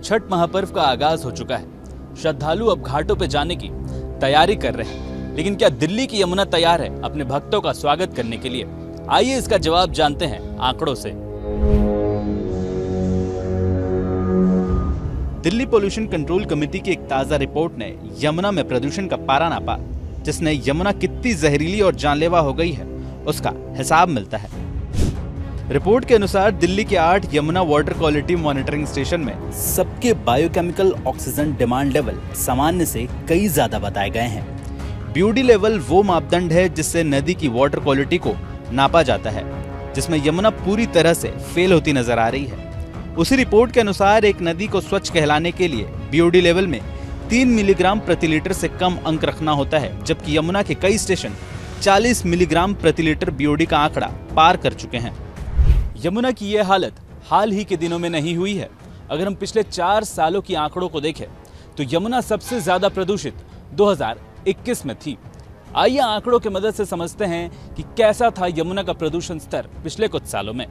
छठ महापर्व का आगाज हो चुका है। श्रद्धालु अब घाटों पे जाने की तैयारी कर रहे हैं, लेकिन क्या दिल्ली की यमुना तैयार है अपने भक्तों का स्वागत करने के लिए? आइए इसका जवाब जानते हैं आंकड़ों से। दिल्ली पोल्यूशन कंट्रोल कमेटी की एक ताजा रिपोर्ट ने यमुना में प्रदूषण का पारा नापा, जिसने यमुना कितनी जहरीली और जानलेवा हो गई है उसका हिसाब मिलता है। रिपोर्ट के अनुसार दिल्ली के 8 Yamuna water quality monitoring station में सबके बायोकेमिकल ऑक्सीजन डिमांड लेवल सामान्य से कई ज्यादा बताए गए हैं। बीओडी लेवल वो मापदंड है जिससे नदी की वाटर क्वालिटी को नापा जाता है, जिसमें यमुना पूरी तरह से फेल होती नजर आ रही है। उसी रिपोर्ट के अनुसार एक नदी को स्वच्छ कहलाने के लिए बीओडी लेवल में 3 मिलीग्राम प्रति लीटर से कम अंक रखना होता है, जबकि यमुना के कई स्टेशन 40 मिलीग्राम प्रति लीटर बीओडी का आंकड़ा पार कर चुके हैं। यमुना की यह हालत हाल ही के दिनों में नहीं हुई है। अगर हम पिछले 4 सालों की आंकड़ों को देखें तो यमुना सबसे ज्यादा प्रदूषित 2021 में थी। आइए आंकड़ों की मदद से समझते हैं कि कैसा था यमुना का प्रदूषण स्तर पिछले कुछ सालों में।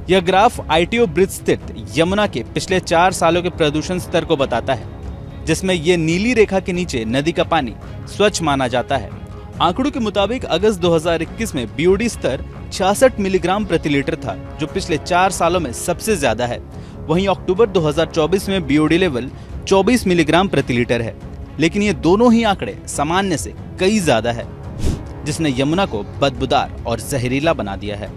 यह ग्राफ आईटीओ ब्रिज स्थित यमुना के पिछले 4 सालों के प्रदूषण स्तर को बताता है, जिसमें यह नीली रेखा के नीचे नदी का पानी स्वच्छ माना जाता है। आंकड़ों के मुताबिक अगस्त 2021 में बीओडी स्तर 66 मिलीग्राम प्रति लीटर था, जो पिछले 4 सालों में सबसे ज्यादा है। वहीं अक्टूबर 2024 में बीओडी लेवल 24 मिलीग्राम प्रति लीटर है, लेकिन ये दोनों ही आंकड़े सामान्य से कई ज्यादा है, जिसने यमुना को बदबूदार और जहरीला बना दिया है।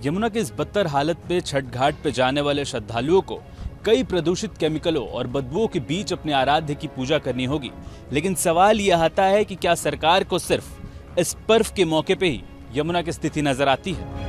यमुना की इस बदतर हालत पे छठ घाट पे जाने वाले श्रद्धालुओं को कई प्रदूषित केमिकलों और बदबुओं के बीच अपने आराध्य की पूजा करनी होगी। लेकिन सवाल यह आता है कि क्या सरकार को सिर्फ इस पर्व के मौके पे ही यमुना की स्थिति नजर आती है?